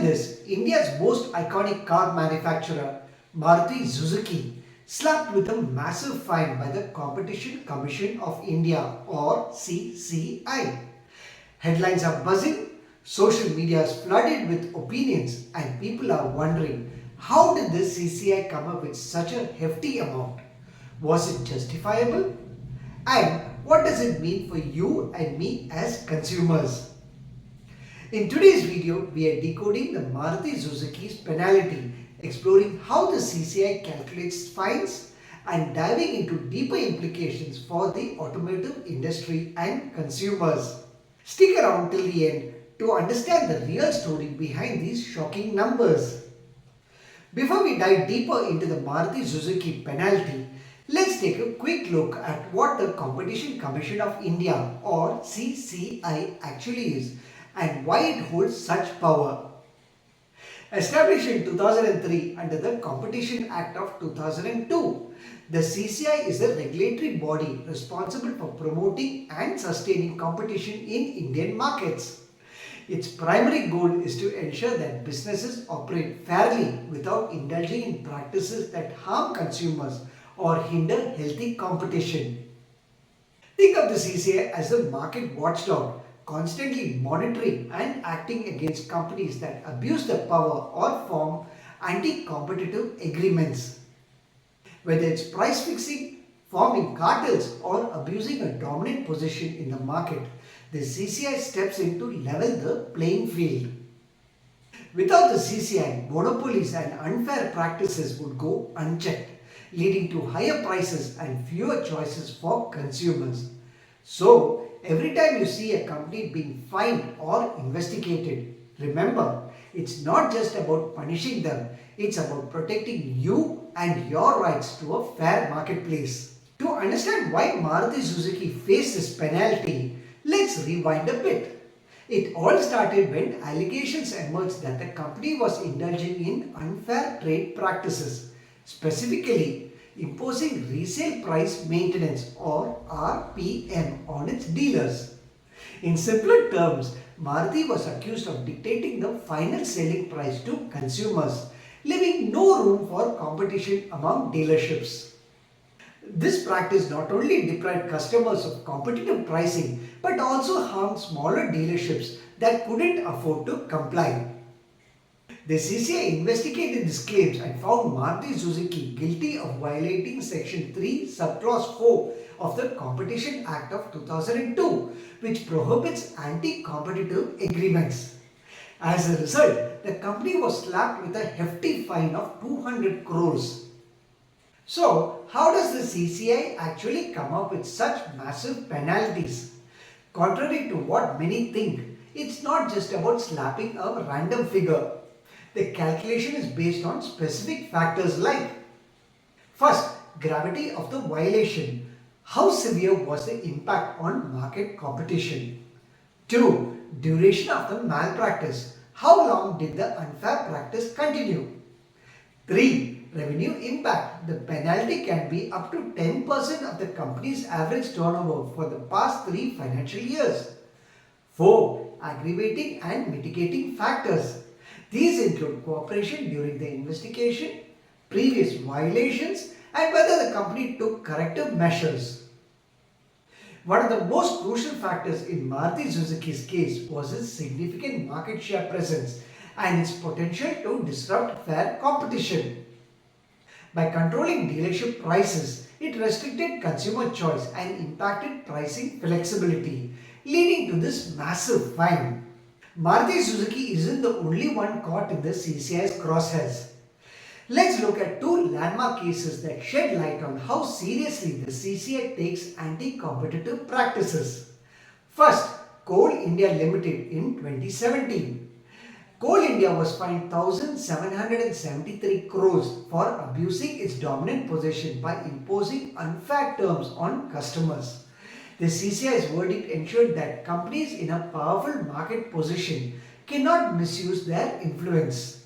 Imagine this, India's most iconic car manufacturer, Maruti Suzuki, slapped with a massive fine by the Competition Commission of India or CCI. Headlines are buzzing, social media is flooded with opinions, and people are wondering how did the CCI come up with such a hefty amount? Was it justifiable? And what does it mean for you and me as consumers? In today's video, we are decoding the Maruti Suzuki's penalty, exploring how the CCI calculates fines and diving into deeper implications for the automotive industry and consumers. Stick around till the end to understand the real story behind these shocking numbers. Before we dive deeper into the Maruti Suzuki penalty, let's take a quick look at what the Competition Commission of India or CCI actually is and why it holds such power. Established in 2003 under the Competition Act of 2002, the CCI is a regulatory body responsible for promoting and sustaining competition in Indian markets. Its primary goal is to ensure that businesses operate fairly without indulging in practices that harm consumers or hinder healthy competition. Think of the CCI as a market watchdog, constantly monitoring and acting against companies that abuse their power or form anti-competitive agreements. Whether it's price fixing, forming cartels or abusing a dominant position in the market, the CCI steps in to level the playing field. Without the CCI, monopolies and unfair practices would go unchecked, leading to higher prices and fewer choices for consumers. So, every time you see a company being fined or investigated, remember, it's not just about punishing them, it's about protecting you and your rights to a fair marketplace. To understand why Maruti Suzuki faced this penalty, let's rewind a bit. It all started when allegations emerged that the company was indulging in unfair trade practices, specifically imposing resale price maintenance or RPM on its dealers. In simpler terms, Maruti was accused of dictating the final selling price to consumers, leaving no room for competition among dealerships. This practice not only deprived customers of competitive pricing but also harmed smaller dealerships that couldn't afford to comply. The CCI investigated these claims and found Maruti Suzuki guilty of violating Section 3, Subclause 4 of the Competition Act of 2002, which prohibits anti-competitive agreements. As a result, the company was slapped with a hefty fine of 200 crores. So, how does the CCI actually come up with such massive penalties? Contrary to what many think, it's not just about slapping a random figure. The calculation is based on specific factors like: first, gravity of the violation. How severe was the impact on market competition? 2. Duration of the malpractice. How long did the unfair practice continue? 3. Revenue impact. The penalty can be up to 10% of the company's average turnover for the past 3 financial years. 4. Aggravating and mitigating factors. These include cooperation during the investigation, previous violations, and whether the company took corrective measures. One of the most crucial factors in Maruti Suzuki's case was its significant market share presence and its potential to disrupt fair competition. By controlling dealership prices, it restricted consumer choice and impacted pricing flexibility, leading to this massive fine. Maruti Suzuki isn't the only one caught in the CCI's crosshairs. Let's look at 2 landmark cases that shed light on how seriously the CCI takes anti-competitive practices. First, Coal India Limited in 2017. Coal India was fined 1,773 crores for abusing its dominant position by imposing unfair terms on customers. The CCI's verdict ensured that companies in a powerful market position cannot misuse their influence.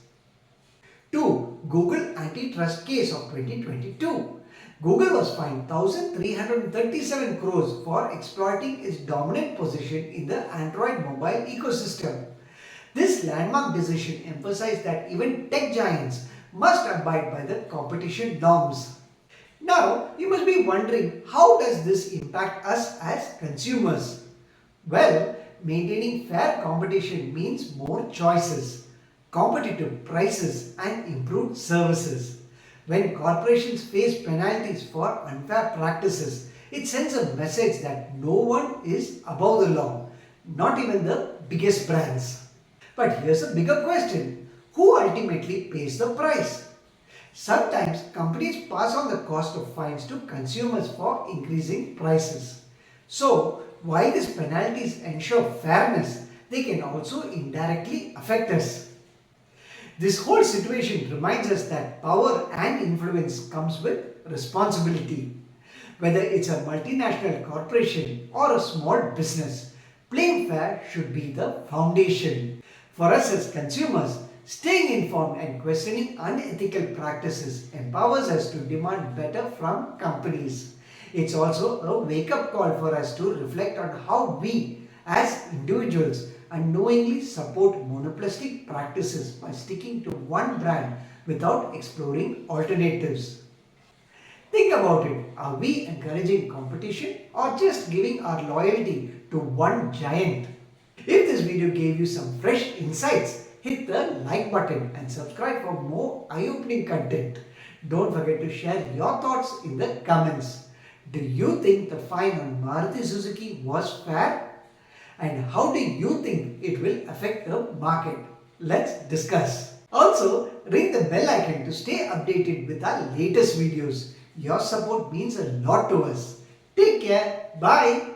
2. Google antitrust case of 2022. Google was fined 1,337 crores for exploiting its dominant position in the Android mobile ecosystem. This landmark decision emphasized that even tech giants must abide by the competition norms. Now, you must be wondering, how does this impact us as consumers? Well, maintaining fair competition means more choices, competitive prices, and improved services. When corporations face penalties for unfair practices, it sends a message that no one is above the law, not even the biggest brands. But here's a bigger question: who ultimately pays the price? Sometimes companies pass on the cost of fines to consumers for increasing prices. So, while these penalties ensure fairness, they can also indirectly affect us. This whole situation reminds us that power and influence comes with responsibility. Whether it's a multinational corporation or a small business, playing fair should be the foundation. For us as consumers, staying informed and questioning unethical practices empowers us to demand better from companies. It's also a wake-up call for us to reflect on how we, as individuals, unknowingly support monopolistic practices by sticking to one brand without exploring alternatives. Think about it. Are we encouraging competition or just giving our loyalty to one giant? If this video gave you some fresh insights, hit the like button and subscribe for more eye-opening content. Don't forget to share your thoughts in the comments. Do you think the fine on Maruti Suzuki was fair? And how do you think it will affect the market? Let's discuss. Also, ring the bell icon to stay updated with our latest videos. Your support means a lot to us. Take care. Bye.